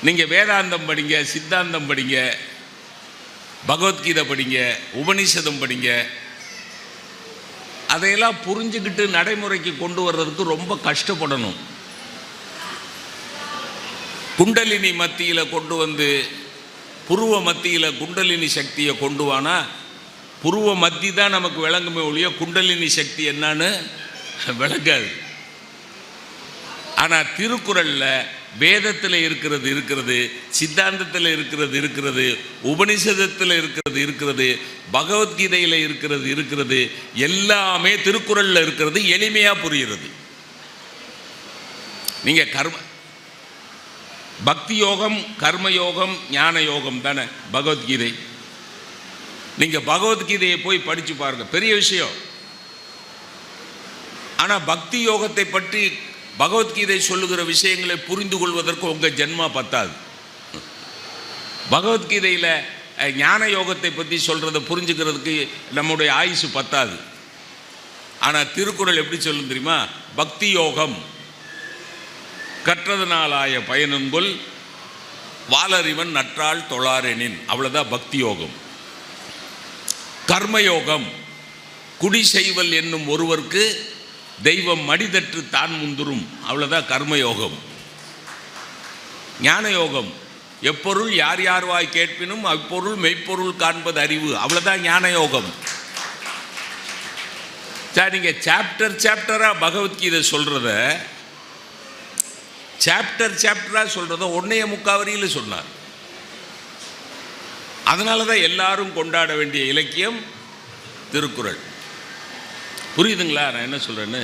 நீங்கள் வேதாந்தம் படிங்க, சித்தாந்தம் படிங்க, பகவத்கீதை படிங்க, உபனிஷதம் படிங்க, அதையெல்லாம் புரிஞ்சுக்கிட்டு நடைமுறைக்கு கொண்டு வர்றதுக்கு ரொம்ப கஷ்டப்படணும். குண்டலினி மத்தியில் கொண்டு வந்து புருவ மத்தியில் குண்டலினி சக்தியை கொண்டு வானா புருவ மத்தி தான் நமக்கு விளங்குமே ஒழிய குண்டலினி சக்தி என்னன்னு விளங்காது. ஆனால் திருக்குறளில் வேதத்தில் இருக்கிறது, சித்தாந்தத்தில் இருக்கிறது, உபனிஷதத்தில் இருக்கிறது, பகவத்கீதையில் இருக்கிறது, எல்லாமே திருக்குறளில் இருக்கிறது. எளிமையாக புரிகிறது. நீங்கள் பக்தி யோகம், கர்மயோகம், ஞான யோகம் தானே பகவத்கீதை. நீங்கள் பகவத்கீதையை போய் படித்து பாருங்கள், பெரிய விஷயம். ஆனால் பக்தி யோகத்தை பற்றி பகவத்கீதை சொல்லுகிற விஷயங்களை புரிந்து கொள்வதற்கு உங்கள் ஜென்மா பத்தாது. பகவத்கீதையில் ஞான யோகத்தை பற்றி சொல்கிறத புரிஞ்சுக்கிறதுக்கு நம்முடைய ஆயுசு பத்தாது. ஆனால் திருக்குறள் எப்படி சொல்லும் தெரியுமா? பக்தி யோகம் கற்றதனாலாய பயனுங்கொள் வாலறிவன் நற்றாள் தொழாரெனின். அவ்வளோதான் பக்தி யோகம். கர்மயோகம் குடி செய்வல் என்னும் ஒருவருக்கு தெய்வம் மடிதற்று தான் முந்துரும். அவ்வளோதான் கர்மயோகம். ஞான யோகம் எப்பொருள் யார் யார் வாய் கேட்பினும் அப்பொருள் மெய்ப்பொருள் காண்பது அறிவு. அவ்வளோதான் ஞான யோகம். சார், நீங்கள் சாப்டராக பகவத்கீதை சொல்கிறத சாப்டராக சொல்கிறத 1.25 வரியில் சொன்னார். அதனால தான் எல்லாரும் கொண்டாட வேண்டிய இலக்கியம் திருக்குறள். புரியுதுங்களா நான் என்ன சொல்கிறேன்னு?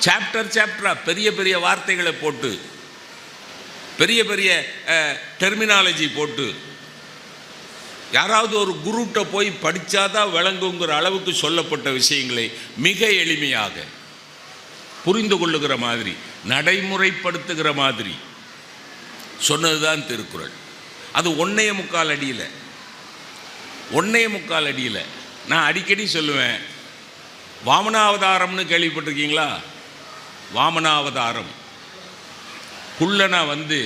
சாப்டராக பெரிய பெரிய வார்த்தைகளை போட்டு, பெரிய பெரிய டெர்மினாலஜி போட்டு, யாராவது ஒரு குருட்ட போய் படித்தாதான் விளங்குங்கிற அளவுக்கு சொல்லப்பட்ட விஷயங்களை மிக எளிமையாக புரிந்து கொள்ளுகிற மாதிரி, நடைமுறைப்படுத்துகிற மாதிரி சொன்னதுதான் திருக்குறள். அது 1.25 அடியில் 1.25 அடியில். நான் அடிக்கடி சொல்லுவேன், வாமனாவதாரம்னு கேள்விப்பட்டிருக்கீங்களா? வாமனாவதாரம் குள்ளனா வந்து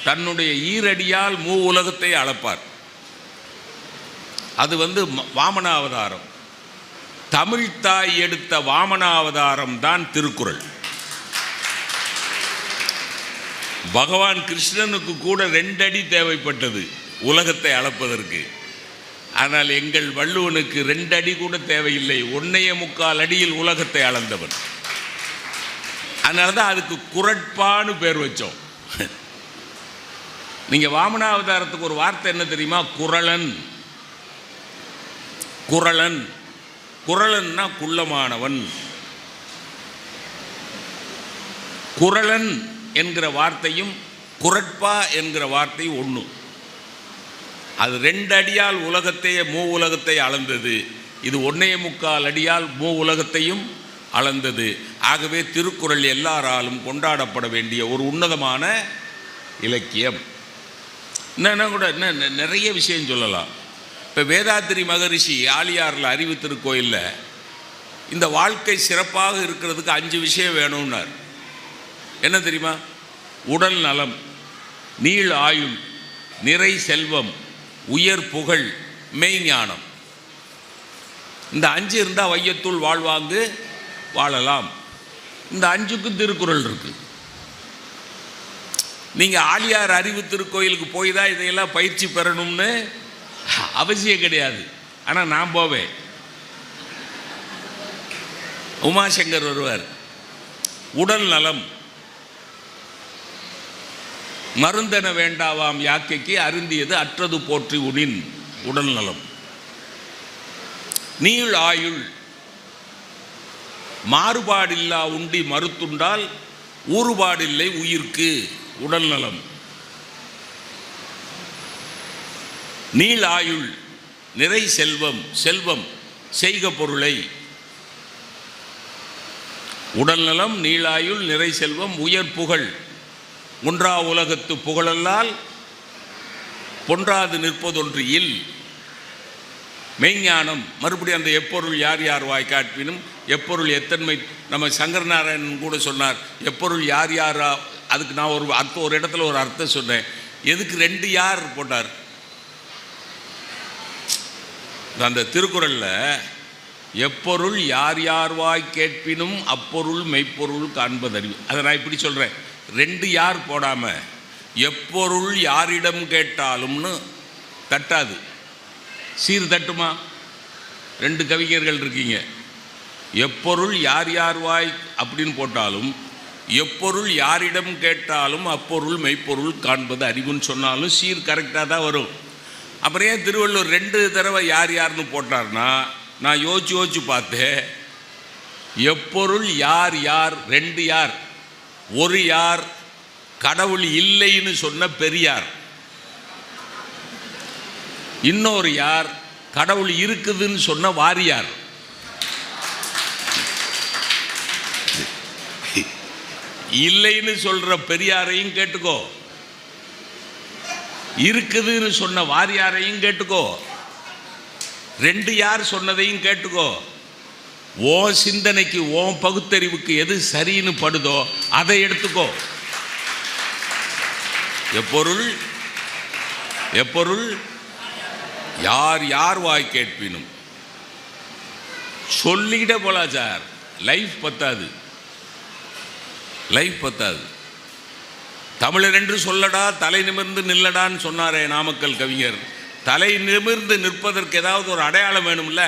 தன்னுடைய ஈரடியால் உலகத்தை அளப்பார். அது வந்து வாமனாவதாரம். தமிழ்த்தாய் எடுத்த வாமனாவதாரம் தான் திருக்குறள். பகவான் கிருஷ்ணனுக்கு கூட 2 அடி தேவைப்பட்டது உலகத்தை அளப்பதற்கு. ஆனால் எங்கள் வள்ளுவனுக்கு 2 அடி கூட தேவையில்லை, 1.25 அடியில் உலகத்தை அளந்தவன். அதனால தான் அதுக்கு குறட்பான்னு பேர் வச்சோம். நீங்கள் வாமனாவதாரத்துக்கு ஒரு வார்த்தை என்ன தெரியுமா? குறளன். குறளன் குறளன்னா குள்ளமானவன். குறளன் என்கிற வார்த்தையும் குறட்பா என்கிற வார்த்தையும் ஒன்று. அது 2 அடியால் உலகத்தையே உலகத்தை அளந்தது. இது 1.25 அடியால் உலகத்தையும் அளந்தது. ஆகவே திருக்குறள் எல்லாராலும் கொண்டாடப்பட வேண்டிய ஒரு உன்னதமான இலக்கியம். இன்னும் கூட இன்னும் நிறைய விஷயம் சொல்லலாம். இப்போ வேதாத்திரி மகரிஷி ஆலியாரில் அறிவு திருக்கோயிலில் இந்த வாழ்க்கை சிறப்பாக இருக்கிறதுக்கு 5 விஷயம் வேணும்னார். என்ன தெரியுமா? உடல் நலம், நீள் ஆயுள், நிறை செல்வம், உயர் புகழ், மெய்ஞானம். இந்த 5 இருந்தால் வையத்துள் வாழ்வாங்கு வாழலாம். இந்த 5க்கும் திருக்குறள் இருக்கு. நீங்கள் ஆலியார் அறிவு திருக்கோயிலுக்கு போய் தான் இதையெல்லாம் பயிற்சி பெறணும்னு அவசியம் கிடையாது. ஆனால் நான் போவேன். உமாசங்கர் வருவார். உடல் நலம், மருந்தென வேண்டாவாம் யாக்கைக்கு அருந்தியது அற்றது போற்றி உனின். உடல் நலம். நீள் ஆயுள், மாறுபாடில்லா உண்டி மறுத்துண்டால் ஊறுபாடில்லை உயிர்க்கு. உடல் நலம். நீள் ஆயுள், நிறை செல்வம், செல்வம் செய்க பொருளை. உடல் நலம், நீளாயுள், நிறை செல்வம், உயர் புகழ். ஒன்றா உலகத்து புகழல்லால் பொன்றாது நிற்பதொன்று இல். மெய்ஞானம், மறுபடியும் அந்த எப்பொருள் யார் யார் வாய் காட்பினும் எப்பொருள் எத்தன்மை. நம்ம சங்கரநாராயணன் கூட சொன்னார், எப்பொருள் யார் யாரா. அதுக்கு நான் ஒரு இடத்துல ஒரு அர்த்தம் சொன்னேன். எதுக்கு 2 யார் போட்டார்? அந்த திருக்குறளில் எப்பொருள் யார் யார்வாய் கேட்பினும் அப்பொருள் மெய்ப்பொருள் காண்பதறிவு. அதை நான் இப்படி சொல்கிறேன், 2 யார் போடாமல் எப்பொருள் யாரிடம் கேட்டாலும்னு தட்டாது. சீர் தட்டுமா? 2 கவிஞர்கள் இருக்கீங்க, எப்பொருள் யார் யார்வாய் அப்படின்னு போட்டாலும் எப்பொருள் யாரிடம் கேட்டாலும் அப்பொருள் மெய்ப்பொருள் காண்பது அறிவுன்னு சொன்னாலும் சீர் கரெக்டாக தான் வரும். அப்புறம் ஏன் திருவள்ளுவர் 2 தடவை யார் யாருன்னு போட்டார்னா, நான் யோசிச்சு பார்த்தேன். எப்பொருள் யார் யார் 2 யார். ஒரு யார் கடவுள் இல்லைன்னு சொன்ன பெரியார், இன்னொரு யார் கடவுள் இருக்குதுன்னு சொன்ன வாரியார். இல்லைன்னு சொல்ற பெரியாரையும் கேட்டுக்கோ, இருக்குதுன்னு சொன்ன வாரியாரையும் கேட்டுக்கோ, 2 யார் சொன்னதையும் கேட்டுக்கோ. ஓ சிந்தனைக்கு ஓ பகுத்தறிவுக்கு எது சரின்னு படுதோ அதை எடுத்துக்கோ. எப்பொருள் எப்பொருள் யார் யார் வாய் கேட்பினும். சொல்லிக்கிட்ட போலாம் சார், லைஃப் பத்தாது, லைஃப் பத்தாது. தமிழர் என்று சொல்லடா தலை நிமிர்ந்து நில்லடான்னு சொன்னாரே நாமக்கல் கவிஞர். தலை நிமிர்ந்து நிற்பதற்கு ஏதாவது ஒரு அடையாளம் வேணும்ல.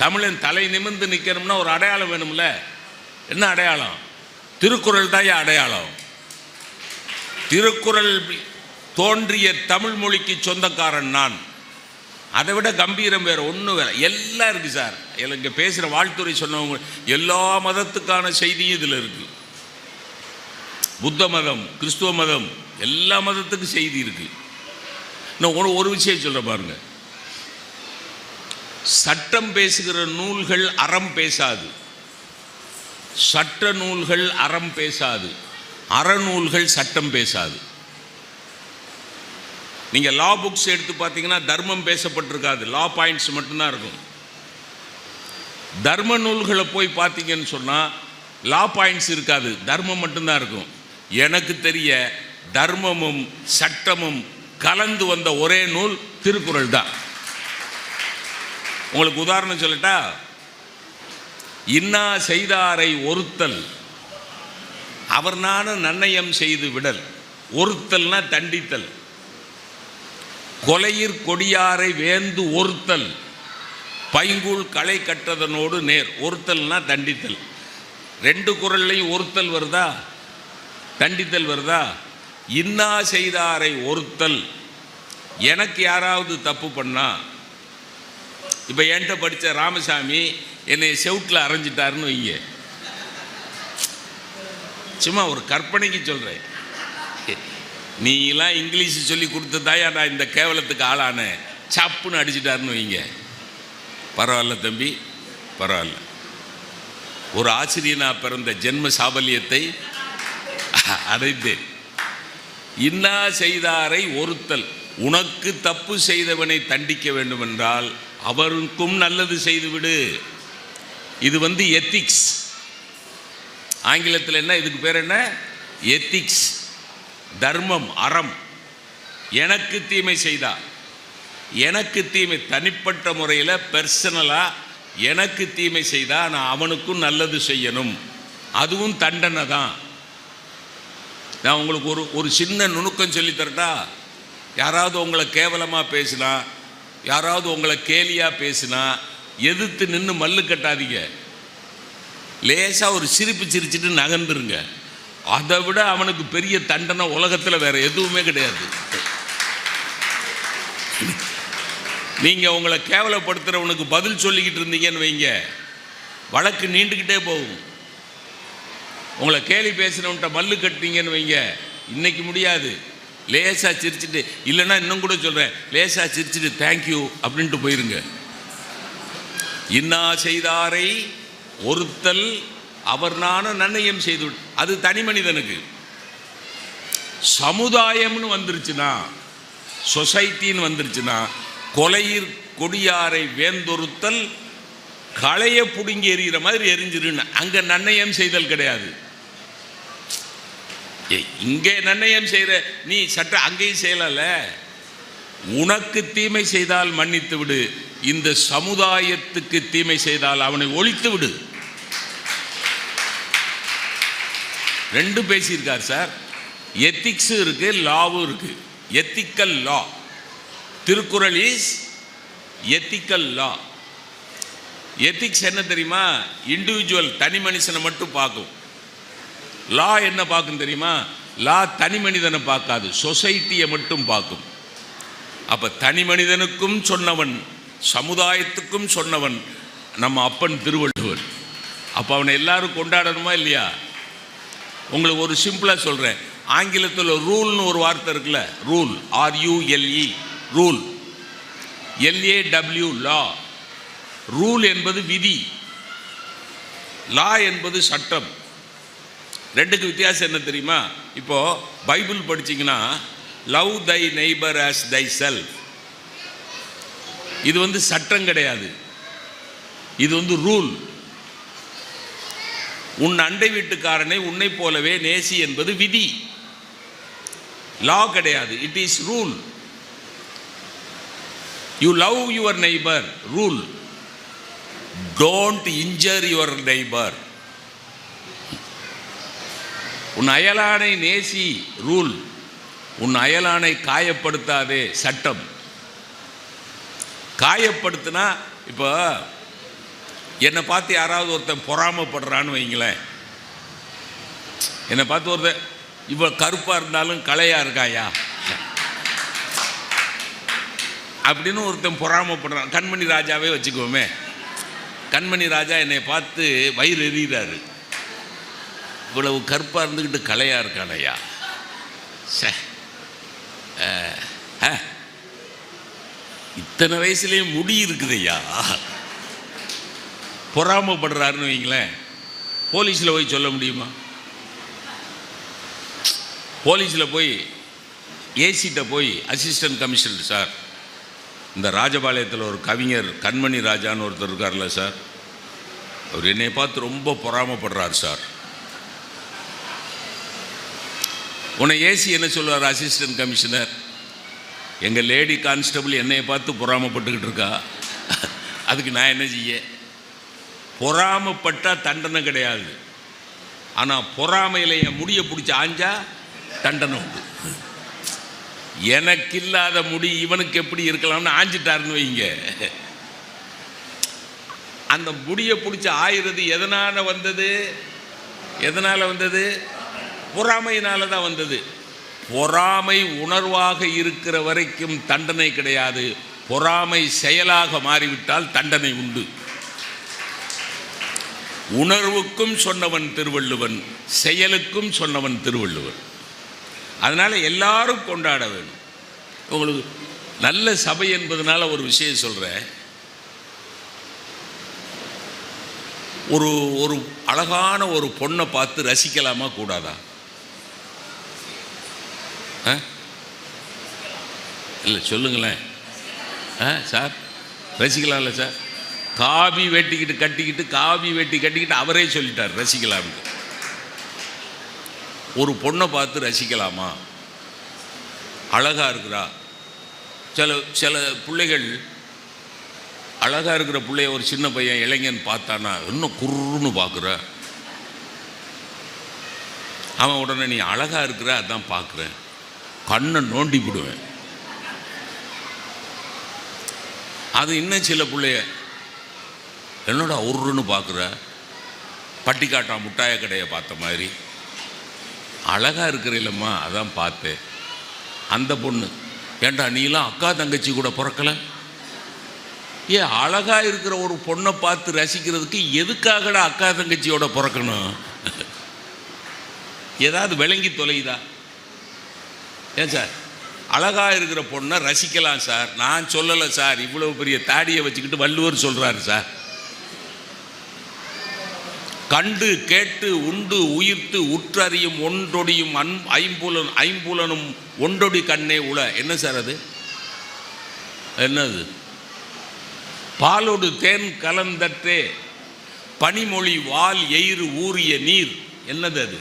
தமிழன் தலை நிமிர்ந்து நிற்கணும்னா ஒரு அடையாளம் வேணும்ல. என்ன அடையாளம்? திருக்குறள் தான் அடையாளம். திருக்குறள் தோன்றிய தமிழ் மொழிக்கு சொந்தக்காரன் நான். அதை விட கம்பீரம் வேறு ஒன்றும் வேறு எல்லாம் இருக்குது சார். இங்கே பேசுகிற வாழ்த்துறை சொன்னவங்க எல்லா மதத்துக்கான செய்தியும் இதில் இருக்குது. புத்த மதம், கிறிஸ்துவ மதம், எல்லா மதத்துக்கும் செய்தி இருக்குது. நான் ஒரு விஷயம் சொல்ல பாருங்க, சட்டம் பேசுகிற நூல்கள் அறம் பேசாது, சட்ட நூல்கள் அறம் பேசாது, அறநூல்கள் சட்டம் பேசாது. நீங்கள் லா புக்ஸ் எடுத்து பார்த்தீங்கன்னா தர்மம் பேசப்பட்டிருக்காது, லா பாயிண்ட்ஸ் மட்டும்தான் இருக்கும். தர்ம நூல்களை போய் பார்த்தீங்கன்னு சொன்னால் லா பாயிண்ட்ஸ் இருக்காது, தர்மம் மட்டும்தான் இருக்கும். எனக்கு தெரிய தர்மமும் சட்டமும் கலந்து வந்த ஒரே நூல் திருக்குறள் தான். உங்களுக்கு உதாரணம் சொல்லட்டா, இன்னா செய்தாரை ஒருத்தல் அவர் நானும் நன்னயம் செய்து விடல். ஒருத்தல்னா தண்டித்தல். கொலையிற் கொடியாரை வேந்து ஒருத்தல் பைங்கூழ் களை கட்டதனோடு நேர். ஒருத்தல்னா தண்டித்தல். 2 குறள்லையும் ஒருத்தல் வருதா, தண்டித்தல் வருதா? இன்னா செய்தாரை ஒருத்தல். எனக்கு யாராவது தப்பு பண்ணா, இப்போ என்கிட்ட படித்த ராமசாமி என்னை செவுட்டில் அரைஞ்சிட்டாருன்னு வைங்க, சும்மா ஒரு கற்பனைக்கு சொல்கிறேன். நீலாம் இங்கிலீஷ் சொல்லி கொடுத்ததாயா நான் இந்த கேவலத்துக்கு ஆளானேன், சப்புன்னு அடிச்சிட்டாருன்னு வைங்க, பரவாயில்ல தம்பி, பரவாயில்ல. ஒரு ஆசிரியனாக பிறந்த ஜென்ம சாபல்யத்தை அடைந்தேன். இன்னா செய்தாரை ஒருத்தல். உனக்கு தப்பு செய்தவனை தண்டிக்க வேண்டுமென்றால் அவருக்கும் நல்லது செய்துவிடு. இது எத்திக்ஸ். ஆங்கிலத்தில் என்ன, இதுக்கு பேர் என்ன? எத்திக்ஸ். தர்மம், அறம். எனக்கு தீமை செய்தா, எனக்கு தீமை தனிப்பட்ட முறையில் பர்சனலாக எனக்கு தீமை செய்தா நான் அவனுக்கும் நல்லது செய்யணும், அதுவும் தண்டனை தான். நான் உங்களுக்கு ஒரு சின்ன நுணுக்கம் சொல்லித்தரட்டா. யாராவது உங்களை கேவலமாக பேசினா, யாராவது உங்களை கேலியாக பேசினா எதிர்த்து நின்று மல்லு கட்டாதீங்க. லேசாக ஒரு சிரிப்பு சிரிச்சுட்டு நகர்ந்துருங்க. அதை விட அவனுக்கு பெரிய தண்டனை உலகத்தில் வேறு எதுவுமே கிடையாது. நீங்கள் உங்களை கேவலப்படுத்துகிறவனுக்கு பதில் சொல்லிக்கிட்டு இருந்தீங்கன்னு வைங்க, வழக்கு நீண்டுக்கிட்டே போகும். உங்களை கேலி பேசுகிறவன்ட்ட மல்லு கட்டினீங்கன்னு வைங்க, இன்னைக்கு முடியாது. லேசாக சிரிச்சுட்டு, இல்லைன்னா இன்னும் கூட சொல்கிறேன், லேசாக சிரிச்சுட்டு தேங்க்யூ அப்படின்ட்டு போயிருங்க. இன்னா செய்தாரை ஒருத்தல் அவர் நானும் நன்னயம் செய்து. அது தனி மனிதனுக்கு. சமுதாயம்னு வந்துருச்சுன்னா, சொசைட்டின்னு வந்துருச்சுன்னா, கொலையிற் கொடியாரை வேந்தொருத்தல் களைய புடுங்கி எறிகிற மாதிரி எரிஞ்சிருன்னு. அங்கே நன்னயம் செய்தல் கிடையாது. இங்கே நன்னயம் செய்கிற நீ சட்டம் அங்கேயும் செய்யல. உனக்கு தீமை செய்தால் மன்னித்து விடு, இந்த சமுதாயத்துக்கு தீமை செய்தால் அவனை ஒழித்து விடு. ரெண்டும் பேசியிருக்கார் சார். எத்திக்ஸும் இருக்கு, லாவும் இருக்கு. Ethical law, Thirukkural is ethical law. Ethics என்ன தெரியுமா? இண்டிவிஜுவல், தனி மனுஷனை மட்டும் பார்க்கும். லா என்ன பார்க்கும் தெரியுமா? லா தனி மனிதனை பார்க்காது, சொசைட்டியை மட்டும் பார்க்கும். அப்போ தனி மனிதனுக்கும் சொன்னவன், சமுதாயத்துக்கும் சொன்னவன் நம்ம அப்பன் திருவள்ளுவர். அப்போ அவனை எல்லாரும் கொண்டாடணுமா இல்லையா? உங்களுக்கு ஒரு சிம்பிளாக சொல்கிறேன். ஆங்கிலத்தில் ரூல்னு ஒரு வார்த்தை இருக்குல்ல, ரூல், RULE, ரூல், LAW, லா. ரூல் என்பது விதி, லா என்பது சட்டம். ரெண்டுக்கு வித்தியாசம் என்ன தெரியுமா? இப்போ பைபிள் படிச்சிங்கன்னா லவ் தை நெய்பர் ஆஸ் தை செல்ஃப், இது சட்டம் கிடையாது, இது ரூல். உன் அண்டை வீட்டுக்காரனை உன்னை போலவே நேசி என்பது விதி, லா கிடையாது. It is rule. You love your neighbour, rule. Don't injure your neighbour. உன் அயலானை நேசி, ரூல். உன் அயலானை காயப்படுத்தாதே, சட்டம். காயப்படுத்தினா, இப்போ என்னை பார்த்து யாராவது ஒருத்தன் பொறாமப்படுறான்னு வைங்களேன், என்னை பார்த்து ஒருத்தன் இவ்வளோ கருப்பாக இருந்தாலும் கலையாக இருக்காயா அப்படின்னு ஒருத்தன் பொறாமப்படுறான். கண்மணி ராஜாவே வச்சுக்கோமே. கண்மணி ராஜா என்னை பார்த்து வயிறு எறிகிறாரு, இவ்வளவு கருப்பாக இருந்துக்கிட்டு கலையாக இருக்கானையா, இத்தனை வயசுலேயும் முடி இருக்குதையா, பொறாமப்படுறாருன்னு வைங்களேன். போலீஸில் போய் சொல்ல முடியுமா? போலீஸில் போய் ஏசிட்ட போய், அசிஸ்டன்ட் கமிஷனர் சார், இந்த ராஜபாளையத்தில் ஒரு கவிஞர் கண்மணி ராஜான்னு ஒருத்தர் இருக்கார்ல சார், அவர் என்னை பார்த்து ரொம்ப பொறாமப்படுறார் சார். உன்னை ஏசி என்ன சொல்லுவார் அசிஸ்டன்ட் கமிஷனர்? எங்கள் லேடி கான்ஸ்டபிள் என்னை பார்த்து பொறாமப்பட்டுக்கிட்டு இருக்கா, அதுக்கு நான் என்ன செய்ய? பொறாமப்பட்டால் தண்டனை கிடையாது, ஆனால் பொறாமையில் என் முடியை பிடிச்சி ஆஞ்சா தண்டனை உண்டு. எனக்கு இல்லாத முடி இவனுக்கு எப்படி இருக்கலாம்னு ஆஞ்சிட்டாருன்னு வைங்க. அந்த முடியை பிடிச்சி ஆயிறது எதனால் வந்தது? எதனால் வந்தது? பொறாமையினால தான் வந்தது. பொறாமை உணர்வாக இருக்கிற வரைக்கும் தண்டனை கிடையாது. பொறாமை செயலாக மாறிவிட்டால் தண்டனை உண்டு. உணர்வுக்கும் சொன்னவன் திருவள்ளுவன், செயலுக்கும் சொன்னவன் திருவள்ளுவன். அதனால் எல்லாரும் கொண்டாட வேணும். உங்களுக்கு நல்ல சபை என்பதனால ஒரு விஷயம் சொல்கிறேன். ஒரு ஒரு அழகான ஒரு பொண்ணை பார்த்து ரசிக்கலாமா கூடாதா? இல்லை சொல்லுங்களேன் சார், ரசிக்கலாம்ல சார்? காவி வெட்டிக்கிட்டு கட்டிக்கிட்டு, காவி வெட்டி கட்டிக்கிட்டு அவரே சொல்லிட்டார் ரசிக்கலாம்னு. ஒரு பொண்ணை பார்த்து ரசிக்கலாமா? அழகாக இருக்கிறா. சில பிள்ளைகள் அழகாக இருக்கிற பிள்ளைய ஒரு சின்ன பையன் இளைஞன் பார்த்தானா இன்னும் குருன்னு பார்க்குற. அவன் உடனே நீ அழகாக இருக்கிற அதான் பார்க்குறேன், கண்ணை நோண்டி விடுவேன். அது இன்னும் சில பிள்ளைய என்னோட உருன்னு பார்க்குற, பட்டிக்காட்டா முட்டாய கடையை பார்த்த மாதிரி. அழகாக இருக்கிற இல்லைம்மா அதான் பார்த்தேன். அந்த பொண்ணு ஏண்டா நீலாம் அக்கா தங்கச்சி கூட பிறக்கலை? ஏன் அழகாக இருக்கிற ஒரு பொண்ணை பார்த்து ரசிக்கிறதுக்கு எதுக்காகடா அக்கா தங்கச்சியோட பிறக்கணும்? ஏதாவது விளங்கி தொலையுதா? ஏன் சார் அழகாக இருக்கிற பொண்ணை ரசிக்கலாம் சார், நான் சொல்லலை சார். இவ்வளோ பெரிய தாடியை வச்சுக்கிட்டு வள்ளுவர் சொல்கிறாரு சார். கண்டு கேட்டு உண்டு உயிர்த்து உற்றறியும் ஒன்றொடியும் ஐம்புலனும் ஒன்றொடி கண்ணே உள. என்ன சார் அது? என்னது? பாலோடு தேன் கலந்தற்றே பனிமொழி வால் எயிறு ஊறிய நீர். என்னது அது?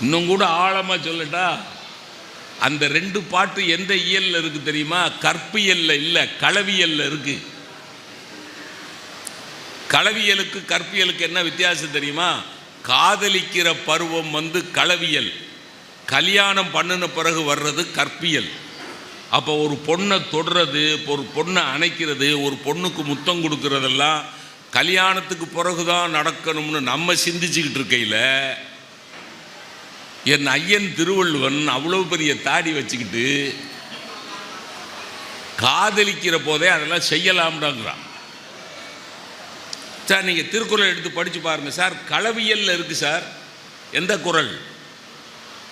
இன்னும் கூட ஆழமாக சொல்லட்டா, அந்த 2 பாட்டு எந்த இயல்ல இருக்கு தெரியுமா? கற்பியல்ல இல்லை, களவியல்ல இருக்கு. களவியலுக்கு கற்பியலுக்கு என்ன வித்தியாசம் தெரியுமா? காதலிக்கிற பருவம் களவியல், கல்யாணம் பண்ணின பிறகு வர்றது கற்பியல். அப்போ ஒரு பொண்ணை தொடுறது, ஒரு பொண்ணை அணைக்கிறது, ஒரு பொண்ணுக்கு முத்தம் கொடுக்கறதெல்லாம் கல்யாணத்துக்கு பிறகுதான் நடக்கணும்னு நம்ம சிந்திச்சுக்கிட்டு இருக்கையில், என் ஐயன் திருவள்ளுவன் அவ்வளோ பெரிய தாடி வச்சுக்கிட்டு காதலிக்கிற போதே அதெல்லாம் செய்யலாம்டாங்கிறான். சார் நீங்கள் திருக்குறள் எடுத்து படித்து பாருங்கள் சார். களவியல்ல இருக்குது சார். எந்த குறள்?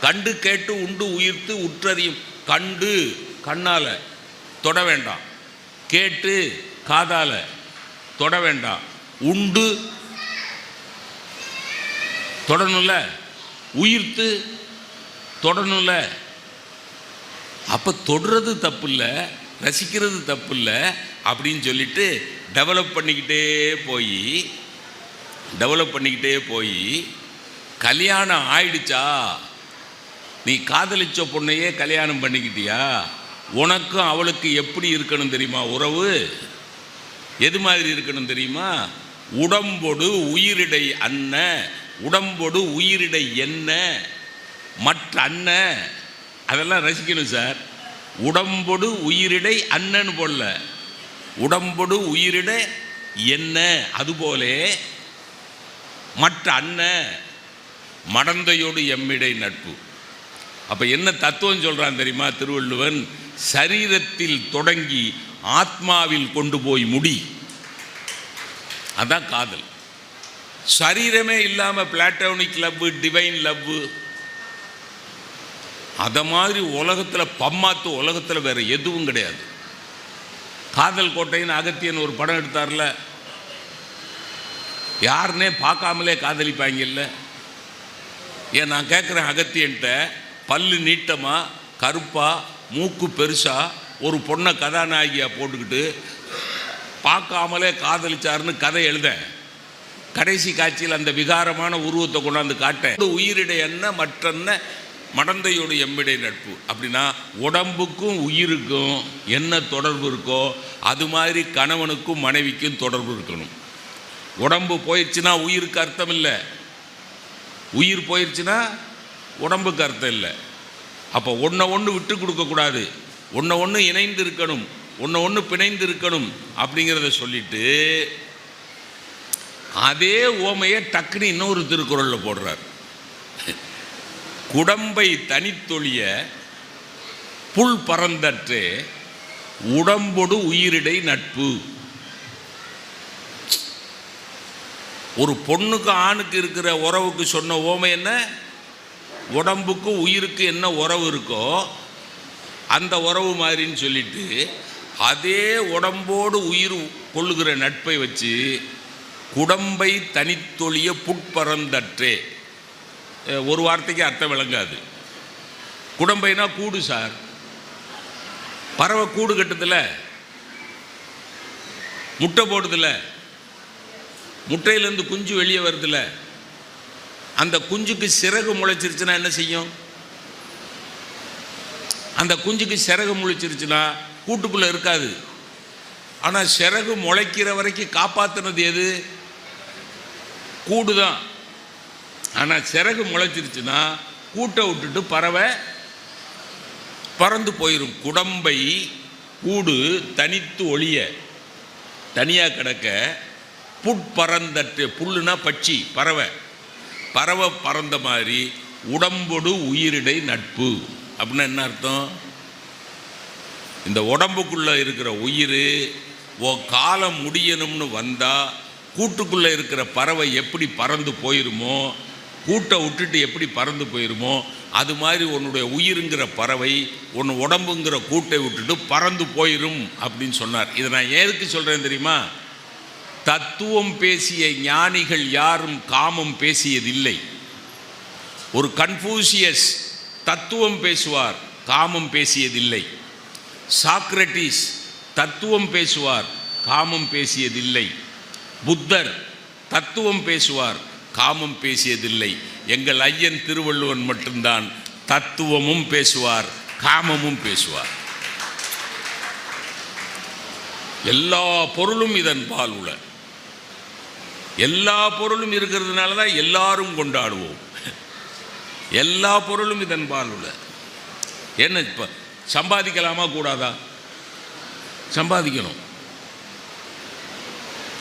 கண்டு கேட்டு உண்டு உயிர்த்து உற்றறியும். கண்டு கண்ணால் தொட வேண்டாம், கேட்டு காதால் தொட வேண்டாம், உண்டு தொடணும்ல, உயிர்த்து தொடணும்ல. அப்போ தொடுறது தப்பு இல்லை, ரசிக்கிறது தப்பு இல்லை அப்படின்னு சொல்லிட்டு டெவலப் பண்ணிக்கிட்டே போய் கல்யாணம் ஆயிடுச்சா, நீ காதலிச்ச பொண்ணையே கல்யாணம் பண்ணிக்கிட்டியா, உனக்கும் அவளுக்கு எப்படி இருக்கணும் தெரியுமா உறவு? எது மாதிரி இருக்கணும் தெரியுமா? உடம்பொடு உயிரிடை அன்ன, உடம்பொடு உயிரிடை என்ன மற்ற அன்ன. அதெல்லாம் ரசிக்கணும் சார். உடம்பொடு உயிரிடை அண்ணன்னு போடல, உடம்பொடு உயிரிடை என்ன. அதுபோலே மற்ற அன்ன மடந்தையோடு எம்மிடை நட்பு. அப்போ என்ன தத்துவம் சொல்கிறான் தெரியுமா திருவள்ளுவன்? சரீரத்தில் தொடங்கி ஆத்மாவில் கொண்டு போய் முடி. அதான் காதல். சரீரமே இல்லாமல் பிளாட்டோனிக் லவ், டிவைன் லவ், அதை மாதிரி உலகத்தில் பம்மாத்து உலகத்தில் வேறு எதுவும் கிடையாது. காதல் கோட்டைன்னு அகத்தியன் ஒரு படம் எடுத்தார்ல, யாருன்னே பார்க்காமலே காதலிப்பாங்கல்ல. ஏன் நான் கேட்குறேன் அகத்தியன்ட்ட, பல்லு நீட்டமா கருப்பா மூக்கு பெருசா ஒரு பொண்ணை கதாநாயகியாக போட்டுக்கிட்டு பார்க்காமலே காதலிச்சாருன்னு கதை எழுத, கடைசி காட்சியில் அந்த விகாரமான உருவத்தை கொண்டாந்து காட்ட, உயிரிடை என்ன மற்றென்ன மடந்தையோடு எம்மிடை நட்பு. அப்படின்னா உடம்புக்கும் உயிருக்கும் என்ன தொடர்பு இருக்கோ அது மாதிரி கணவனுக்கும் மனைவிக்கும் தொடர்பு இருக்கணும். உடம்பு போயிடுச்சுன்னா உயிருக்கு அர்த்தம் இல்லை, உயிர் போயிடுச்சுன்னா உடம்புக்கு அர்த்தம் இல்லை. அப்போ ஒன்று விட்டு கொடுக்கக்கூடாது, ஒன்று இணைந்து இருக்கணும், ஒன்று பிணைந்து இருக்கணும் அப்படிங்கிறத சொல்லிட்டு அதே ஓமையை டக்குன்னு இன்னொரு திருக்குறளில் போடுறார். குடம்பை தனித்தொழிய புல் பறந்தற்றே உடம்பொடு உயிரிடை நட்பு. ஒரு பொண்ணுக்கு ஆணுக்கு இருக்கிற உறவுக்கு சொன்ன ஓமை என்ன? உடம்புக்கு உயிருக்கு என்ன உறவு இருக்கோ அந்த உறவு மாதிரின்னு சொல்லிட்டு அதே உடம்போடு உயிர் கொள்ளுகிற நட்பை வச்சு குடம்பை தனித்தொழிய புட்பறந்தற்றே. ஒரு வார்த்தைக்கு அர்த்தம் விளங்காது. குடம்பைனா கூடு சார். பறவை கூடு கட்டுதில்ல, முட்டை போடுதில்ல, முட்டையிலேருந்து குஞ்சு வெளியே வருதில்ல, அந்த குஞ்சுக்கு சிறகு முளைச்சிருச்சுன்னா என்ன செய்யும்? அந்த குஞ்சுக்கு சிறகு முளைச்சிருச்சுன்னா கூட்டுக்குள்ளே இருக்காது. ஆனால் சிறகு முளைக்கிற வரைக்கும் காப்பாற்றுனது எது? கூடு தான். ஆனால் சிறகு முளைச்சிருச்சுன்னா கூட்டை விட்டுட்டு பறவை பறந்து போயிடும். குடம்பை கூடு தனித்து ஒளிய தனியாக கிடக்க புட்பறந்தற்று, புல்லுனா பட்சி, பறவை, பறவை பறந்த மாதிரி உடம்பொடு உயிரிடை நட்பு. அப்படின்னா என்ன அர்த்தம்? இந்த உடம்புக்குள்ளே இருக்கிற உயிர் காலம் முடியணும்னு வந்தால் கூட்டுக்குள்ளே இருக்கிற பறவை எப்படி பறந்து போயிருமோ, கூட்டை விட்டுட்டு எப்படி பறந்து போயிருமோ, அது மாதிரி உன்னுடைய உயிருங்கிற பறவை உன் உடம்புங்கிற கூட்டை விட்டுட்டு பறந்து போயிடும் அப்படின்னு சொன்னார். இதை நான் எதுக்கு சொல்கிறேன் தெரியுமா? தத்துவம் பேசிய ஞானிகள் யாரும் காமம் பேசியதில்லை. ஒரு கன்ஃபூசியஸ் தத்துவம் பேசுவார், காமம் பேசியதில்லை. சாக்ரட்டிஸ் தத்துவம் பேசுவார், காமம் பேசியதில்லை. புத்தர் தத்துவம் பேசுவார், காமம் பேசியதில்லை. எங்கள் ஐயன் திருவள்ளுவன் மட்டும்தான் தத்துவமும் பேசுவார், காமமும் பேசுவார். எல்லா பொருளும் இதன் பால் உள்ள. எல்லா பொருளும் இருக்கிறதுனால தான் எல்லாரும் கொண்டாடுவோம். எல்லா பொருளும் இதன் பால் உள்ள. என்ன இப்போ சம்பாதிக்கலாமா கூடாதா? சம்பாதிக்கணும்.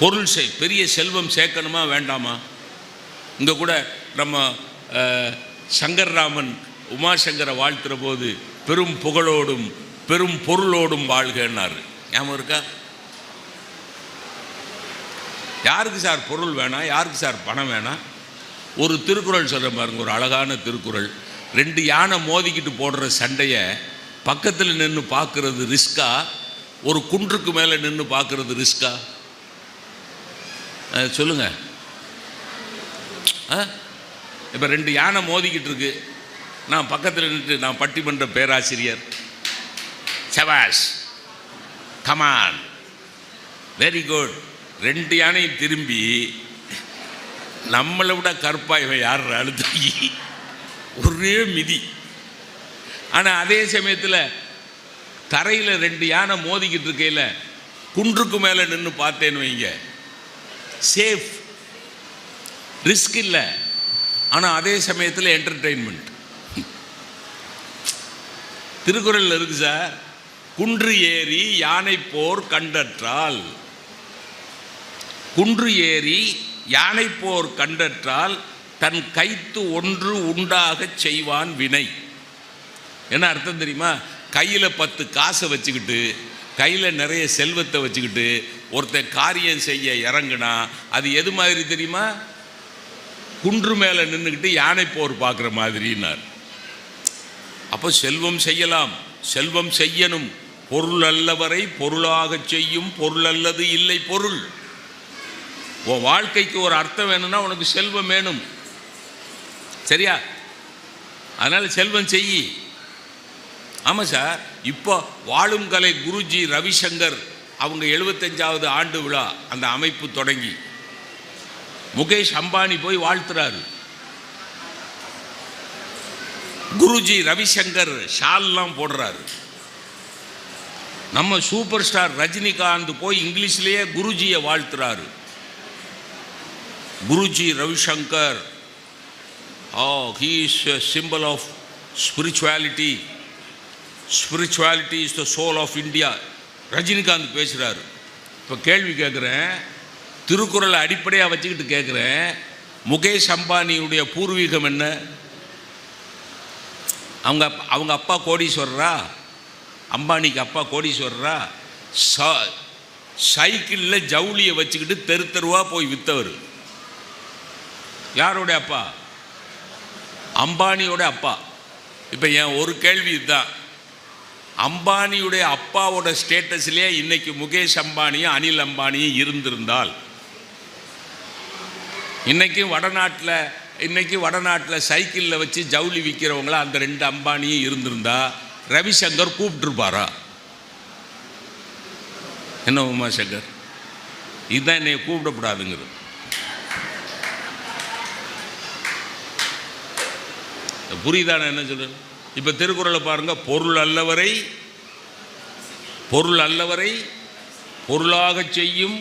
பொருள் பெரிய செல்வம் சேர்க்கணுமா வேண்டாமா? இங்கே கூட நம்ம சங்கர்ராமன் உமாசங்கரை வாழ்த்துற போது பெரும் புகழோடும் பெரும் பொருளோடும் வாழ்கன்னாரு. ஞாபகம் இருக்கா? யாருக்கு சார் பொருள் வேணாம், யாருக்கு சார் பணம் வேணாம்? ஒரு திருக்குறள் சொல்கிற பாருங்க, ஒரு அழகான திருக்குறள். 2 யானை மோதிக்கிட்டு போடுற சண்டையை பக்கத்தில் நின்று பார்க்கறது ரிஸ்கா, ஒரு குன்றுக்கு மேலே நின்று பார்க்கறது ரிஸ்கா? சொல்லுங்க. இப்போ 2 யானை மோதிக்கிட்டு இருக்கு, நான் பக்கத்தில் நின்று, நான் பட்டிமன்ற பேராசிரியர், சபாஷ் கமான் வெரி குட், 2 யானையும் திரும்பி நம்மளை விட கற்பாய்வன் யார் அழுத்தி ஒரே மிதி. ஆனால் அதே சமயத்தில் தரையில் 2 யானை மோதிக்கிட்டு இருக்கையில் குன்றுக்கு மேலே நின்று பார்த்தேன்னு வைங்க, சேஃப், ரிஸ்க் இல்லை. ஆனால் அதே சமயத்தில் என்டர்டெயின்மெண்ட். திருக்குறளில் இருக்கு சார், குன்று ஏறி யானை போர் கண்டற்றால், குன்று ஏறி யானை போர் கண்டற்றால் தன் கைத்து ஒன்று உண்டாக செய்வான் வினை. என்ன அர்த்தம் தெரியுமா? கையில் 10 காசை வச்சுக்கிட்டு, கையில் நிறைய செல்வத்தை வச்சுக்கிட்டு ஒருத்தன் காரியம் செய்ய இறங்குனா அது எது மாதிரி தெரியுமா? குன்று மேலே நின்றுக்கிட்டு யானை போர் பார்க்குற மாதிரினார். அப்போ செல்வம் செய்யலாம், செல்வம் செய்யணும். பொருள் அல்லவரை பொருளாக செய்யும் பொருள் அல்லது இல்லை பொருள். உன் வாழ்க்கைக்கு ஒரு அர்த்தம் வேணும்னா உனக்கு செல்வம் வேணும், சரியா? அதனால் செல்வம் செய். ஆமாம் சார். இப்போ வாழும் கலை குருஜி ரவிசங்கர் அவங்க 75வது ஆண்டு விழா அந்த அமைப்பு தொடங்கி முகேஷ் அம்பானி போய் வாழ்த்துறாரு. குருஜி ரவிசங்கர் ஷால்லாம் போடுறாரு. நம்ம சூப்பர் ஸ்டார் ரஜினிகாந்த் போய் இங்கிலீஷ்லேயே குருஜியை வாழ்த்துறாரு. Guruji Ravishankar, he is a symbol of spirituality. Spirituality is the soul of India. Rajinikanth பேசுகிறார். இப்போ கேள்வி கேட்குறேன், திருக்குறளை அடிப்படையாக வச்சுக்கிட்டு கேட்குறேன், முகேஷ் அம்பானியுடைய பூர்வீகம் என்ன? அவங்க அப்பா கோடீஸ்வரரா? அம்பானிக்கு அப்பா கோடீஸ்வரரா? சைக்கிளில் ஜவுளியை வச்சுக்கிட்டு தெரு தெருவாக போய் விற்றவர். யாரோடைய அப்பா? அம்பானியோட அப்பா. இப்போ என் ஒரு கேள்வி இதுதான், அம்பானியுடைய அப்பாவோட ஸ்டேட்டஸ்லேயே இன்னைக்கு முகேஷ் அம்பானியும் அனில் அம்பானியும் இருந்திருந்தால், இன்னைக்கு வடநாட்டில் சைக்கிளில் வச்சு ஜவுளி விற்கிறவங்கள அந்த 2 அம்பானியும் இருந்திருந்தா ரவிசங்கர் கூப்பிட்டுருப்பாரா? என்ன உமாசங்கர், இதுதான் என்னை கூப்பிடக்கூடாதுங்கிறது. புரியுதான என்ன சொல்றது? இப்போ திருக்குறளை பாருங்க, பொருள் அல்லவரை பொருளாக செய்யும்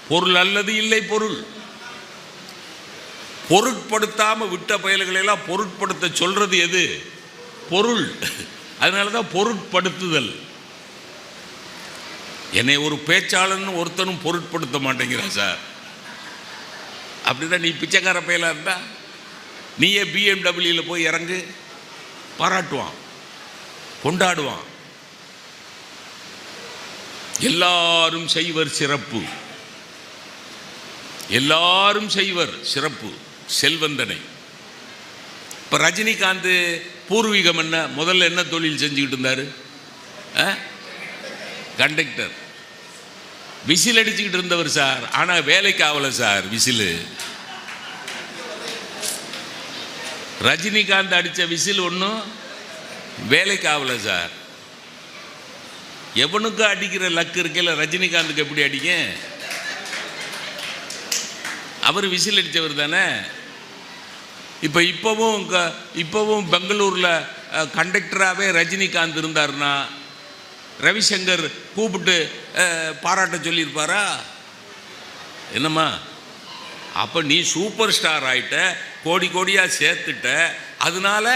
பொருள் அல்லது இல்லை பொருள். பொருட்படுத்தாமல் விட்ட பயல்களெல்லாம் பொருட்படுத்த சொல்றது எது? பொருள். அதனால தான் பொருட்படுத்துதல். என்னை ஒரு பேச்சாளன்னு ஒருத்தனும் பொருட்படுத்த மாட்டேங்கிறான் சார். அப்படிதான் நீ பிச்சைக்கார பயலாக இருந்தா நீயே பிஎம்டபிள்யூவில் போய் இறங்கு, பாராட்டுவான், கொண்டாடுவான். எல்லாரும் செய்வர் சிறப்பு, எல்லாரும் செய்வர் சிறப்பு, செல்வந்தனை. இப்போ ரஜினிகாந்த் பூர்வீகம் என்ன? முதல்ல என்ன தொழில் செஞ்சுக்கிட்டு இருந்தார்? கண்டக்டர். விசில் அடிச்சுக்கிட்டு இருந்தவர் சார். ஆனால் வேலைக்கு ஆகலை சார் விசிலு. ரஜினிகாந்த் அடித்த விசில் ஒன்றும் வேலைக்கு ஆகலை சார். எவனுக்கு அடிக்கிற லக்கு இருக்கல, ரஜினிகாந்துக்கு எப்படி அடிக்க? அவர் விசில் அடித்தவர் தானே. இப்போவும் பெங்களூரில் கண்டக்டராகவே ரஜினிகாந்த் இருந்தார்னா ரவிசங்கர் கூப்பிட்டு பாராட்ட சொல்லியிருப்பாரா என்னம்மா? அப்போ நீ சூப்பர் ஸ்டார் ஆகிட்ட, கோடி கோடியாக சேர்த்துட்ட, அதனால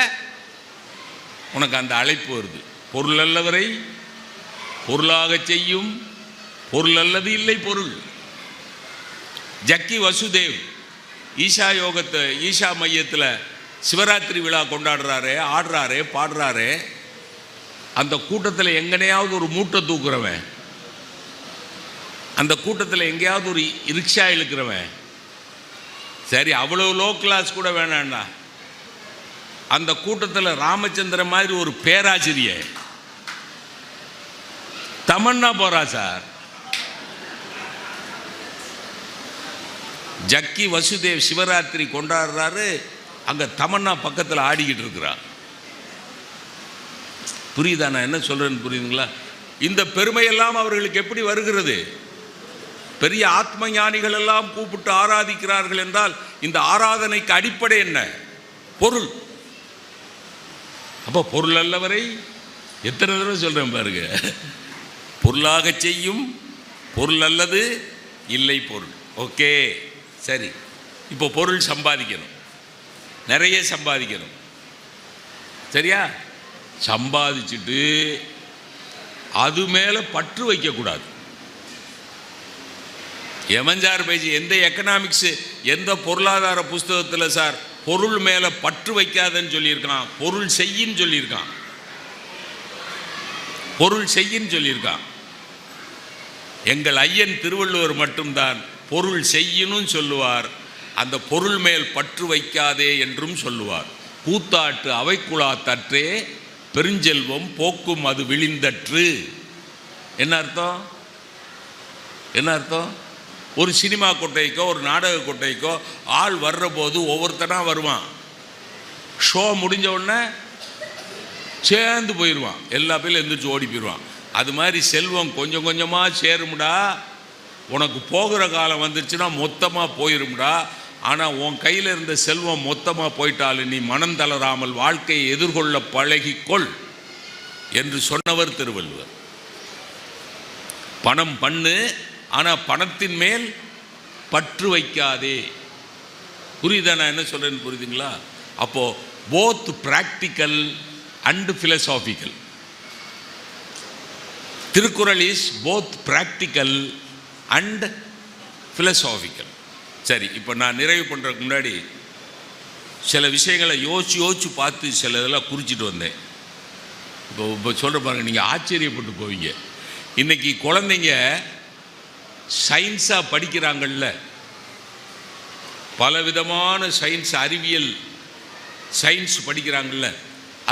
உனக்கு அந்த அழைப்பு வருது. பொருள் அல்லவரை பொருளாக செய்யும், பொருள் அல்லது இல்லை பொருள். ஜக்கி வசுதேவ் ஈஷா மையத்தில் சிவராத்திரி விழா கொண்டாடுறாரு, ஆடுறாரு, பாடுறாரு. அந்த கூட்டத்தில் எங்கனையாவது ஒரு மூட்டை தூக்குறவன், அந்த கூட்டத்தில் எங்கேயாவது ஒரு ரிக்ஷா இழுக்கிறவன், சரி அவ்வளோ லோ கிளாஸ் கூட வேணாண்ணா, அந்த கூட்டத்தில் ராமச்சந்திரன் மாதிரி ஒரு பேராசிரியர் தமன்னா போறா சார். ஜக்கி வசுதேவ் சிவராத்திரி கொண்டாடுறாரு, அங்கே தமன்னா பக்கத்தில் ஆடிக்கிட்டு இருக்கிறார். புரியுதா நான் என்ன சொல்கிறேன்னு? புரியுதுங்களா? இந்த பெருமையெல்லாம் அவர்களுக்கு எப்படி வருகிறது? பெரிய ஆத்ம ஞானிகள் எல்லாம் கூப்பிட்டு ஆராதிக்கிறார்கள் என்றால் இந்த ஆராதனைக்கு அடிப்படை என்ன? பொருள். அப்போ பொருள் அல்லவரை எத்தனை தடவை சொல்கிறேன் பாருங்க. பொருளாக செய்யும், பொருள் அல்லது இல்லை பொருள். ஓகே, சரி. இப்போ பொருள் சம்பாதிக்கணும், நிறைய சம்பாதிக்கணும், சரியா? சம்பாதிச்சுட்டு அது மேலே பற்று வைக்கக்கூடாது. எமஞ்சார் பேஜ் எந்த எக்கனாமிக்ஸ் எந்த பொருளாதார புஸ்தகத்தில் சார் பொருள் மேலே பற்று வைக்காதன்னு சொல்லியிருக்கான்? பொருள் செய்யின்னு சொல்லியிருக்கான். பொருள் செய்யின்னு சொல்லியிருக்கான். எங்கள் ஐயன் திருவள்ளுவர் மட்டும்தான் பொருள் செய்யணும் சொல்லுவார், அந்த பொருள் மேல் பற்று வைக்காதே என்றும் சொல்லுவார். கூத்தாட்டு அவைக்குழா தற்றே பெருஞ்செல்வம் போக்கும் அது விழிந்தற்று. என்ன அர்த்தம்? என்ன அர்த்தம்? ஒரு சினிமா கொட்டைக்கோ ஒரு நாடக கொட்டைக்கோ ஆள் வர்ற போது ஒவ்வொருத்தனாக வருவான். ஷோ முடிஞ்ச உடனே சேர்ந்து போயிடுவான், எல்லா பேரும் எந்திரிச்சு ஓடி போயிடுவான். அது மாதிரி செல்வம் கொஞ்சம் கொஞ்சமாக சேரும்டா. உனக்கு போகிற காலம் வந்துருச்சுன்னா மொத்தமாக போயிரும்டா. ஆனால் உன் கையில் இருந்த செல்வம் மொத்தமாக போயிட்டாலும் நீ மனம் தளராமல் வாழ்க்கையை எதிர்கொள்ள பழகிக்கொள் என்று சொன்னவர் திருவள்ளுவர். பணம் பண்ணு, ஆனால் பணத்தின் மேல் பற்று வைக்காதே. புரியுதா நான் என்ன சொல்கிறேன்னு? புரியுதுங்களா? அப்போது both practical and philosophical. Thirukkural is both practical and philosophical. சரி, இப்போ நான் நிறைவு பண்ணுறதுக்கு முன்னாடி சில விஷயங்களை யோசிச்சு பார்த்து சில இதெல்லாம் குறிச்சிட்டு வந்தேன். இப்போ சொல்கிற பாருங்க, நீங்கள் ஆச்சரியப்பட்டு போவீங்க. இன்றைக்கி குழந்தைங்க சயின்ஸாக படிக்கிறாங்கள்ல, பலவிதமான சயின்ஸ், அறிவியல் சயின்ஸ் படிக்கிறாங்கள்ல,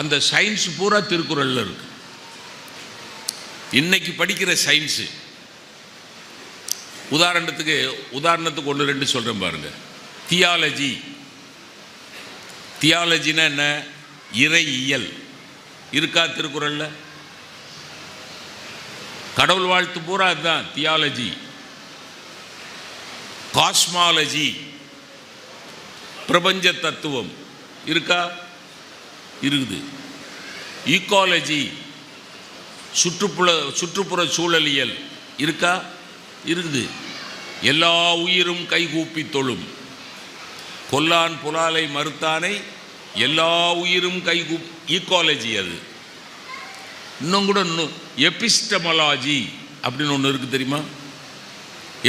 அந்த சயின்ஸ் பூரா திருக்குறளில் இருக்கு. இன்னைக்கு படிக்கிற சயின்ஸு உதாரணத்துக்கு ஒன்று ரெண்டு சொல்கிறேன் பாருங்க. தியாலஜினா என்ன? இறையியல் இருக்கா திருக்குறளில்? கடவுள் வாழ்த்து பூரா அதுதான் தியாலஜி. காஸ்மாலஜி, பிரபஞ்ச தத்துவம் இருக்கா? இருக்குது. ஈக்காலஜி, சுற்றுப்புற சூழலியல் இருக்கா? இருக்குது. எல்லா உயிரும் கைகூப்பி தொழும், கொல்லான் புலாலை மறுத்தானை எல்லா உயிரும் ஈக்காலஜி. அது இன்னும் கூட எபிஸ்டமாலஜி அப்படின்னு ஒன்று இருக்குது, தெரியுமா?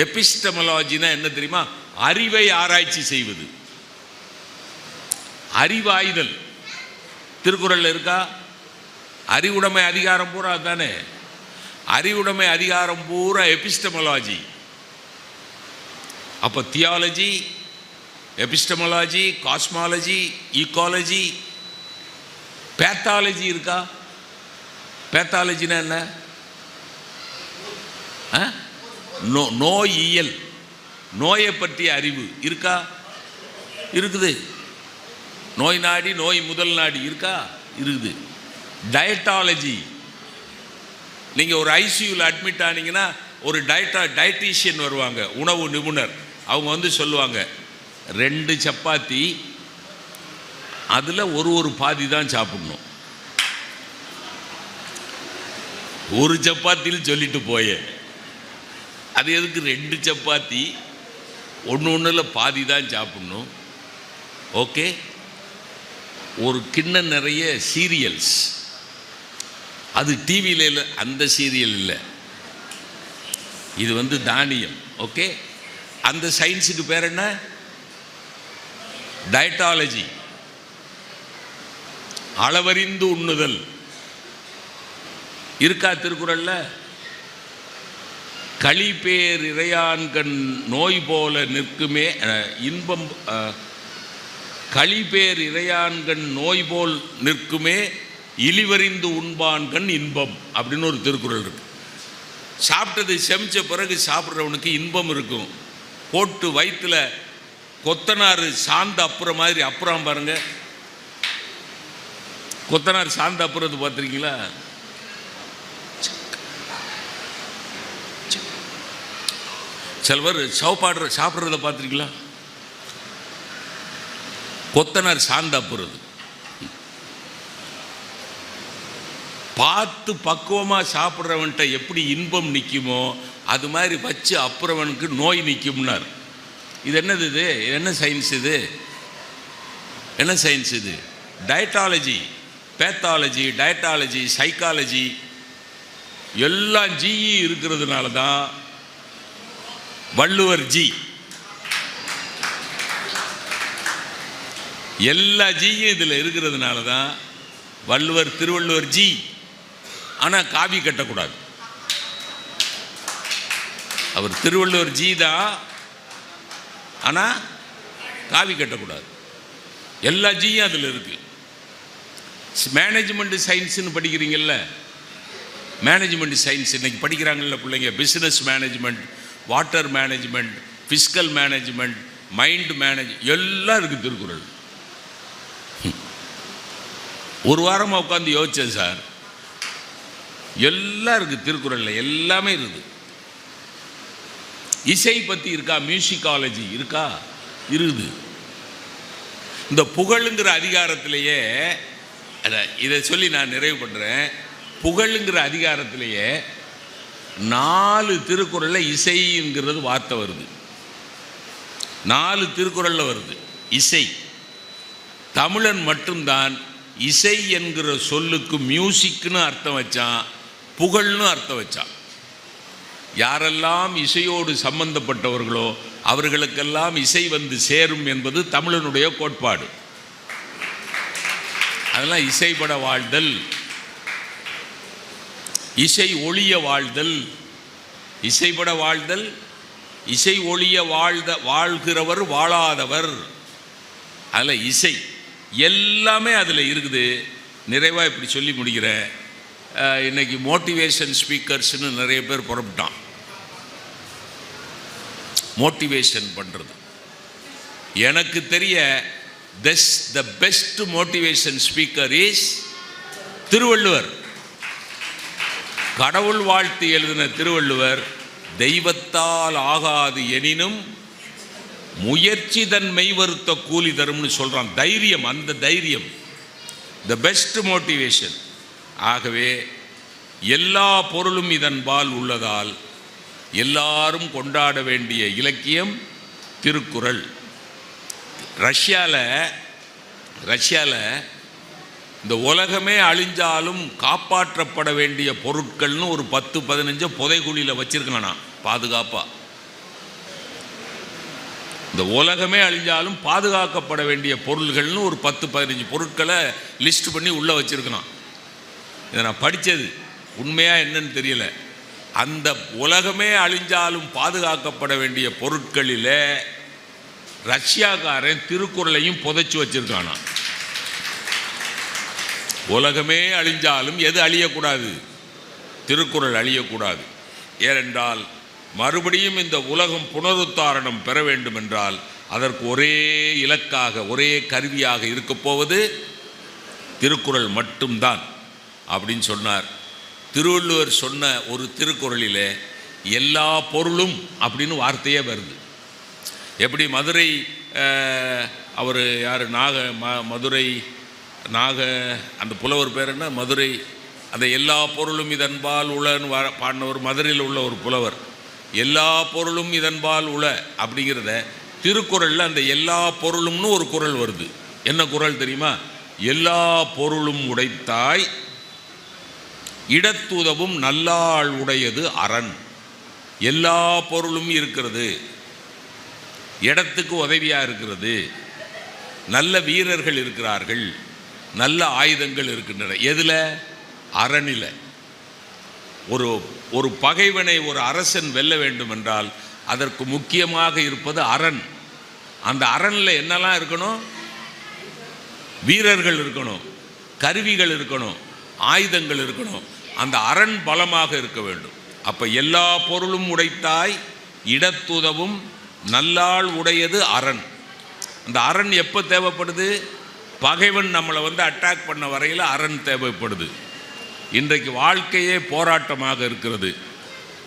எபிஸ்டமாலஜினா என்ன தெரியுமா? அறிவை ஆராய்ச்சி செய்வது, அறிவாய்தல். திருக்குறளில் இருக்கா? அறிவுடைமை அதிகாரம் பூரா தானே. அறிவுடைமை அதிகாரம் பூரா எபிஸ்டமாலஜி. அப்போ theology, epistemology, cosmology, ecology. Pathology இருக்கா? பேத்தாலஜினா என்ன? நோயியல், நோயை பற்றிய அறிவு இருக்கா? இருக்குது. நோய் நாடி, நோய் முதல் நாடி இருக்கா? இருக்குது. டயட்டாலஜி, நீங்கள் ஒரு ஐசியூவில் அட்மிட் ஆனீங்கன்னா ஒரு டயட்டீஷியன் வருவாங்க, உணவு நிபுணர். அவங்க வந்து சொல்லுவாங்க 2 சப்பாத்தி, அதில் ஒரு பாதி தான் சாப்பிடணும். ஒரு சப்பாத்தியில் சொல்லிட்டு போய அது எதுக்கு 2 சப்பாத்தி, ஒன்றில் பாதி தான் சாப்பிடணும். ஓகே, ஒரு கிண்ணம் நிறைய சீரியல்ஸ், அது டிவியில் இல்லை, அந்த சீரியல் இல்லை, இது வந்து தானியம். ஓகே, அந்த சயின்ஸுக்கு பேர் என்ன? டயட்டாலஜி. அளவறிந்து உண்ணுதல் இருக்கா திருக்குறள்ல? களிப்பேர் இறையான்கண் நோய் போல நிற்குமே இன்பம், களிப்பேர் இறையான்கண் நோய் போல் நிற்குமே இழிவறிந்து உண்பான்கண் இன்பம் அப்படின்னு ஒரு திருக்குறள் இருக்கு. சாப்பிட்டது செமிச்ச பிறகு சாப்பிட்றவனுக்கு இன்பம் இருக்கும். போட்டு வயிற்றுல கொத்தனார் சாந்த அப்புறம் மாதிரி அப்புறம் பாருங்க, கொத்தனார் சாந்த அப்புறது பார்த்துருக்கீங்களா? சிலவர் சாப்பிட்றத பார்த்துருக்கீங்களா? கொத்தனார் சாந்த அப்புறது பார்த்து பக்குவமாக சாப்பிட்றவன்ட்ட எப்படி இன்பம் நிற்குமோ அது மாதிரி வச்சு அப்புறவனுக்கு நோய் நிற்கும்னார். இது என்னது? இது என்ன சயின்ஸ்? இது என்ன சயின்ஸ்? இது டயட்டாலஜி, பேத்தாலஜி, டயட்டாலஜி, சைக்காலஜி எல்லாம் ஜிஇ இருக்கிறதுனால தான் வள்ளுவர் ஜி. எல்லா ஜியும் இதில் இருக்கிறதுனால தான் வள்ளுவர் திருவள்ளுவர் ஜி. ஆனால் காவி கட்டக்கூடாது. அவர் திருவள்ளுவர் ஜி தான், ஆனால் காவி கட்டக்கூடாது. எல்லா ஜியும் அதில் இருக்கு. மேனேஜ்மெண்ட் சயின்ஸ்னு படிக்கிறீங்கல்ல, மேனேஜ்மெண்ட் சயின்ஸ் இன்னைக்கு படிக்கிறாங்கல்ல பிள்ளைங்க, business management, water management, fiscal management, mind எல்லாம் இருக்குது திருக்குறள். ஒரு வாரமாக உட்காந்து யோசிச்சேன் சார், எல்லாம் இருக்குது திருக்குறளில், எல்லாமே இருக்குது. இசை பற்றி இருக்கா? மியூசிக்காலஜி இருக்கா? இருக்குது. இந்த புகழுங்கிற அதிகாரத்திலேயே, இதை சொல்லி நான் நிறைவு பண்ணுறேன். புகழுங்கிற அதிகாரத்திலேயே 4 திருக்குறளில் இசைங்கிறது வார்த்தை வருது. 4 திருக்குறளில் வருது இசை. தமிழன் மட்டும்தான் இசை என்கிற சொல்லுக்கு மியூசிக்னு அர்த்தம் வச்சான், புகழ்னு அர்த்தம் வச்சான். யாரெல்லாம் இசையோடு சம்பந்தப்பட்டவர்களோ அவர்களுக்கெல்லாம் இசை வந்து சேரும் என்பது தமிழனுடைய கோட்பாடு. அதெல்லாம் இசைப்பட வாழ்தல், இசை ஒளிய வாழ்தல், இசைப்பட வாழ்தல், இசை ஒளிய வாழ்கிறவர் வாழாதவர். அதில் இசை எல்லாமே அதில் இருக்குது. நிறைவாக இப்படி சொல்லி முடிக்கிறேன். இன்னைக்கு மோட்டிவேஷன் ஸ்பீக்கர்ஸ்னு நிறைய பேர் புறப்பட்டான். மோட்டிவேஷன் பண்ணுறது எனக்கு தெரிய the best motivation speaker is Thiruvalluvar. கடவுள் வாழ்த்து எழுதின திருவள்ளுவர் தெய்வத்தால் ஆகாது எனினும் முயற்சி தன் மெய்வருத்த கூலி தரும்னு சொல்கிறான். தைரியம், அந்த தைரியம் த பெஸ்ட் மோட்டிவேஷன். ஆகவே எல்லா பொருளும் இதன்பால் உள்ளதால் எல்லாரும் கொண்டாட வேண்டிய இலக்கியம் திருக்குறள். ரஷ்யாவில் இந்த உலகமே அழிஞ்சாலும் காப்பாற்றப்பட வேண்டிய பொருட்கள்னு ஒரு 10-15 புதைகுழியில் வச்சிருக்கேன் பாதுகாப்பாக. இந்த உலகமே அழிஞ்சாலும் பாதுகாக்கப்பட வேண்டிய பொருள்கள்னு ஒரு 10-15 பொருட்களை லிஸ்ட் பண்ணி உள்ளே வச்சிருக்கணும். இதை நான் படித்தது, உண்மையாக என்னன்னு தெரியல. அந்த உலகமே அழிஞ்சாலும் பாதுகாக்கப்பட வேண்டிய பொருட்களில் ரஷ்யாக்காரன் திருக்குறளையும் புதைச்சி வச்சிருக்கானா. உலகமே அழிஞ்சாலும் எது அழியக்கூடாது? திருக்குறள் அழியக்கூடாது. ஏனென்றால் மறுபடியும் இந்த உலகம் புனருத்தாரணம் பெற வேண்டும் என்றால் அதற்கு ஒரே இலக்காக, ஒரே கருவியாக இருக்கப் போவது திருக்குறள் மட்டும்தான் அப்படின்னு சொன்னார். திருவள்ளுவர் சொன்ன ஒரு திருக்குறளில் எல்லா பொருளும் அப்படின்னு வார்த்தையே வருது. எப்படி மதுரை அவர் யார் மதுரை அந்த புலவர் பேர் என்ன, மதுரை அந்த எல்லா பொருளும் இதன்பால் உளன்னு பாடினவர் மதுரையில் உள்ள ஒரு புலவர். எல்லா பொருளும் இதன்பால் உள அப்படிங்கிறத திருக்குறளில் அந்த எல்லா பொருளும்னு ஒரு குறள் வருது. என்ன குறள் தெரியுமா? எல்லா பொருளும் உடைத்தாய் இடத்துதவும் நல்லாள் உடையது அரண். எல்லா பொருளும் இருக்கிறது, இடத்துக்கு உதவியாக இருக்கிறது, நல்ல வீரர்கள் இருக்கிறார்கள், நல்ல ஆயுதங்கள் இருக்கின்றன. எதில்? அரணில். ஒரு பகைவனை ஒரு அரசன் வெல்ல வேண்டும் என்றால் அதற்கு முக்கியமாக இருப்பது அரண். அந்த அரணில் என்னெல்லாம் இருக்கணும்? வீரர்கள் இருக்கணும், கருவிகள் இருக்கணும், ஆயுதங்கள் இருக்கணும். அந்த அரண் பலமாக இருக்க வேண்டும். அப்போ எல்லா பொருளும் உடைத்தாய் இடத்துதவும் நல்லாள் உடையது அரண். அந்த அரண் எப்போ தேவைப்படுது? பகைவன் நம்மளை அட்டாக் பண்ண வரையில் அரண் தேவைப்படுது. இன்றைக்கு வாழ்க்கையே போராட்டமாக இருக்கிறது.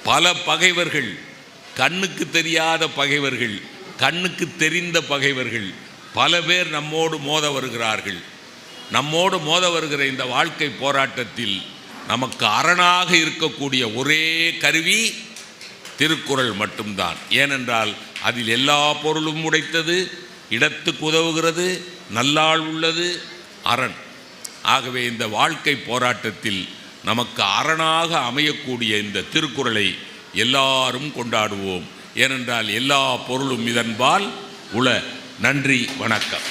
பல பகைவர்கள், கண்ணுக்கு தெரியாத பகைவர்கள், கண்ணுக்கு தெரிந்த பகைவர்கள் பல பேர் நம்மோடு மோத வருகிறார்கள். நம்மோடு மோத வருகிற இந்த வாழ்க்கை போராட்டத்தில் நமக்கு அரணாக இருக்கக்கூடிய ஒரே கருவி திருக்குறள் மட்டும்தான். ஏனென்றால் அதில் எல்லா பொருளும் உடைத்தது, இடத்துக்கு உதவுகிறது, நல்லாள் உள்ளது, அரண். ஆகவே இந்த வாழ்க்கை போராட்டத்தில் நமக்கு அரணாக அமையக்கூடிய இந்த திருக்குறளை எல்லாரும் கொண்டாடுவோம். ஏனென்றால் எல்லா பொருளும் இதன்பால் உள. நன்றி, வணக்கம்.